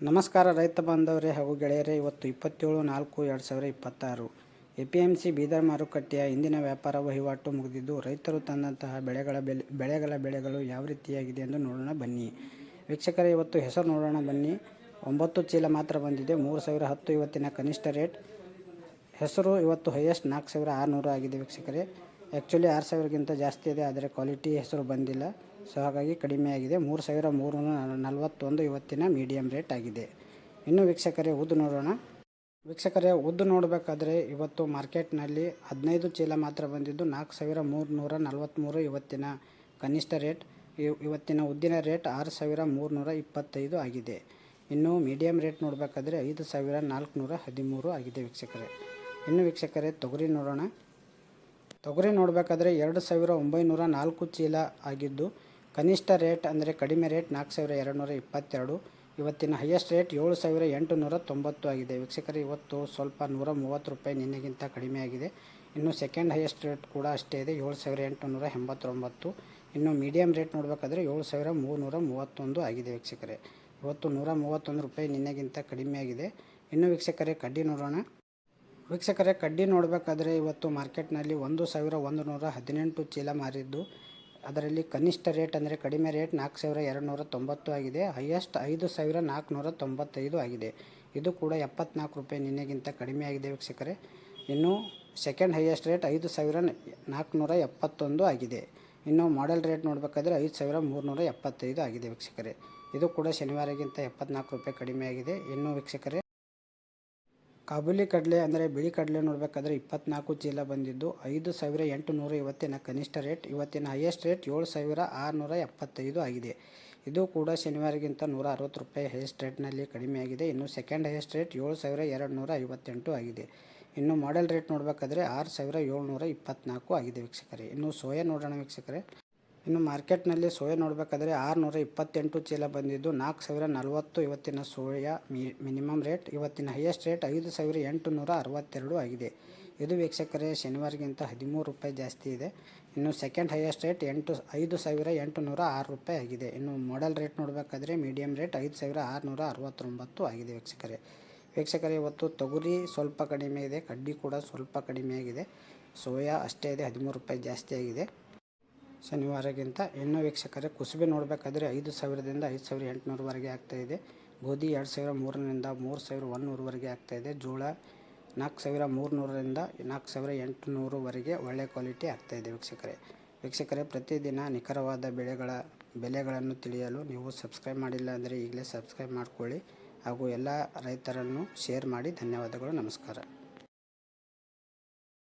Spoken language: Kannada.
ನಮಸ್ಕಾರ ರೈತ ಬಾಂಧವರೇ ಹಾಗೂ ಗೆಳೆಯರೇ. ಇವತ್ತು 27/4/2026 ಎಪಿಎಂಸಿ ಬೀದರ್ ಮಾರುಕಟ್ಟೆಯ ಇಂದಿನ ವ್ಯಾಪಾರ ವಹಿವಾಟು ಮುಗಿದಿದ್ದು, ರೈತರು ತಂದಂತಹ ಬೆಳೆಗಳು ಯಾವ ರೀತಿಯಾಗಿದೆ ಎಂದು ನೋಡೋಣ ಬನ್ನಿ ವೀಕ್ಷಕರೇ. ಇವತ್ತು ಹೆಸರು ನೋಡೋಣ ಬನ್ನಿ. 9 ಚೀಲ ಮಾತ್ರ ಬಂದಿದೆ. 3010 ಇವತ್ತಿನ ಕನಿಷ್ಠ ರೇಟ್. ಹೆಸರು ಇವತ್ತು ಹೈಯೆಸ್ಟ್ 4600 ಆಗಿದೆ ವೀಕ್ಷಕರೇ. ಆ್ಯಕ್ಚುಲಿ 6000ಗಿಂತ ಜಾಸ್ತಿ ಇದೆ, ಆದರೆ ಕ್ವಾಲಿಟಿ ಹೆಸರು ಬಂದಿಲ್ಲ, ಸೊ ಹಾಗಾಗಿ ಕಡಿಮೆ ಆಗಿದೆ. 3341 ಇವತ್ತಿನ ಮೀಡಿಯಮ್ ರೇಟ್ ಆಗಿದೆ. ಇನ್ನು ವೀಕ್ಷಕರೇ ಉದ್ದು ನೋಡೋಣ. ವೀಕ್ಷಕರೇ ಉದ್ದು ನೋಡಬೇಕಾದ್ರೆ ಇವತ್ತು ಮಾರ್ಕೆಟ್ನಲ್ಲಿ 15 ಚೀಲ ಮಾತ್ರ ಬಂದಿದ್ದು 4343 ಇವತ್ತಿನ ಕನಿಷ್ಠ ರೇಟ್. ಇವತ್ತಿನ ಉದ್ದಿನ ರೇಟ್ 6325 ಆಗಿದೆ. ಇನ್ನು ಮೀಡಿಯಮ್ ರೇಟ್ ನೋಡಬೇಕಾದ್ರೆ 5413 ಆಗಿದೆ ವೀಕ್ಷಕರೇ. ಇನ್ನು ವೀಕ್ಷಕರೇ ತೊಗರಿ ನೋಡೋಣ. ತೊಗರಿ ನೋಡಬೇಕಾದ್ರೆ 2904 ಚೀಲ ಆಗಿದ್ದು, ಕನಿಷ್ಠ ರೇಟ್ ಅಂದರೆ ಕಡಿಮೆ ರೇಟ್ 4222. ಇವತ್ತಿನ ಹೈಯೆಸ್ಟ್ ರೇಟ್ 7890 ಆಗಿದೆ ವೀಕ್ಷಕರೇ. ಇವತ್ತು ಸ್ವಲ್ಪ 130 ರೂಪಾಯಿ ನಿನ್ನೆಗಿಂತ ಕಡಿಮೆ ಆಗಿದೆ. ಇನ್ನು ಸೆಕೆಂಡ್ ಹೈಯೆಸ್ಟ್ ರೇಟ್ ಕೂಡ ಅಷ್ಟೇ ಇದೆ, 7889. ಇನ್ನು ಮೀಡಿಯಮ್ ರೇಟ್ ನೋಡಬೇಕಾದ್ರೆ 7331 ಆಗಿದೆ ವೀಕ್ಷಕರೇ. ಇವತ್ತು 131 ರೂಪಾಯಿ ನಿನ್ನೆಗಿಂತ ಕಡಿಮೆ ಆಗಿದೆ. ಇನ್ನು ವೀಕ್ಷಕರೇ ಕಡ್ಡಿ ನೋಡೋಣ. ವೀಕ್ಷಕರೇ ಕಡ್ಡಿ ನೋಡಬೇಕಾದ್ರೆ ಇವತ್ತು ಮಾರ್ಕೆಟ್ನಲ್ಲಿ 1118 ಚೀಲ ಮಾರಿದ್ದು, ಅದರಲ್ಲಿ ಕನಿಷ್ಠ ರೇಟ್ ಅಂದರೆ ಕಡಿಮೆ ರೇಟ್ 4290 ಆಗಿದೆ. ಹೈಯೆಸ್ಟ್ 5495 ಆಗಿದೆ. ಇದು ಕೂಡ 74 ರೂಪಾಯಿ ನಿನ್ನೆಗಿಂತ ಕಡಿಮೆ ಆಗಿದೆ ವೀಕ್ಷಕರೇ. ಇನ್ನು ಸೆಕೆಂಡ್ ಹೈಯೆಸ್ಟ್ ರೇಟ್ 5471 ಆಗಿದೆ. ಇನ್ನು ಮಾಡೆಲ್ ರೇಟ್ ನೋಡಬೇಕಾದ್ರೆ 5375 ಆಗಿದೆ ವೀಕ್ಷಕರೇ. ಇದು ಕೂಡ ಶನಿವಾರಗಿಂತ 74 ರೂಪಾಯಿ ಕಡಿಮೆ ಆಗಿದೆ. ಇನ್ನು ವೀಕ್ಷಕರೇ ಕಾಬೂಲಿ ಕಡಲೆ ಅಂದರೆ ಬಿಳಿ ಕಡಲೆ ನೋಡಬೇಕಾದ್ರೆ 24 ಚೀಲ ಬಂದಿದ್ದು 5800 ಇವತ್ತಿನ ಕನಿಷ್ಠ ರೇಟ್. ಇವತ್ತಿನ ಹೈಯೆಸ್ಟ್ ರೇಟ್ 7675 ಆಗಿದೆ. ಇದು ಕೂಡ ಶನಿವಾರಗಿಂತ 160 ರೂಪಾಯಿ ಹೈಯೆಸ್ಟ್ ರೇಟ್ನಲ್ಲಿ ಕಡಿಮೆ ಆಗಿದೆ. ಇನ್ನು ಸೆಕೆಂಡ್ ಹೈಯೆಸ್ಟ್ ರೇಟ್ 7258 ಆಗಿದೆ. ಇನ್ನು ಮಾಡೆಲ್ ರೇಟ್ ನೋಡಬೇಕಾದ್ರೆ 6724 ಆಗಿದೆ ವೀಕ್ಷಕರೇ. ಇನ್ನು ಸೋಯಾ ನೋಡೋಣ ವೀಕ್ಷಕರೇ. ಇನ್ನು ಮಾರ್ಕೆಟ್ನಲ್ಲಿ ಸೋಯಾ ನೋಡಬೇಕಾದ್ರೆ 628 ಚೀಲ ಬಂದಿದ್ದು 4040 ಇವತ್ತಿನ ಸೋಯಾ ಮಿನಿಮಮ್ ರೇಟ್. ಇವತ್ತಿನ ಹೈಯೆಸ್ಟ್ ರೇಟ್ 5862 ಆಗಿದೆ. ಇದು ವೀಕ್ಷಕರೇ ಶನಿವಾರಗಿಂತ 13 ರೂಪಾಯಿ ಜಾಸ್ತಿ ಇದೆ. ಇನ್ನು ಸೆಕೆಂಡ್ ಹೈಯೆಸ್ಟ್ ರೇಟ್ 5806 ರೂಪಾಯಿ ಆಗಿದೆ. ಇನ್ನು ಮಾಡೆಲ್ ರೇಟ್ ನೋಡಬೇಕಾದ್ರೆ ಮೀಡಿಯಮ್ ರೇಟ್ 5669 ಆಗಿದೆ ವೀಕ್ಷಕರೇ. ಇವತ್ತು ತೊಗರಿ ಸ್ವಲ್ಪ ಕಡಿಮೆ ಇದೆ, ಕಡ್ಡಿ ಕೂಡ ಸ್ವಲ್ಪ ಕಡಿಮೆ ಆಗಿದೆ. ಸೋಯಾ ಅಷ್ಟೇ ಇದೆ, 13 ರೂಪಾಯಿ ಜಾಸ್ತಿ ಆಗಿದೆ ಶನಿವಾರಗಿಂತ. ಇನ್ನು ವೀಕ್ಷಕರೇ ಕುಸುಬೆ ನೋಡಬೇಕಾದ್ರೆ 5000ದಿಂದ 5800ವರೆಗೆ ಆಗ್ತಾಯಿದೆ. ಗೋಧಿ 2003ರಿಂದ 3100ವರೆಗೆ ಆಗ್ತಾಯಿದೆ. ಜೋಳ 4300ರಿಂದ 4800ವರೆಗೆ ಒಳ್ಳೆ ಕ್ವಾಲಿಟಿ ಆಗ್ತಾಯಿದೆ ವೀಕ್ಷಕರೇ. ಪ್ರತಿದಿನ ನಿಖರವಾದ ಬೆಲೆಗಳನ್ನು ತಿಳಿಯಲು ನೀವು ಸಬ್ಸ್ಕ್ರೈಬ್ ಮಾಡಿಲ್ಲ ಅಂದರೆ ಈಗಲೇ ಸಬ್ಸ್ಕ್ರೈಬ್ ಮಾಡಿಕೊಳ್ಳಿ ಹಾಗೂ ಎಲ್ಲ ರೈತರನ್ನು ಶೇರ್ ಮಾಡಿ. ಧನ್ಯವಾದಗಳು. ನಮಸ್ಕಾರ.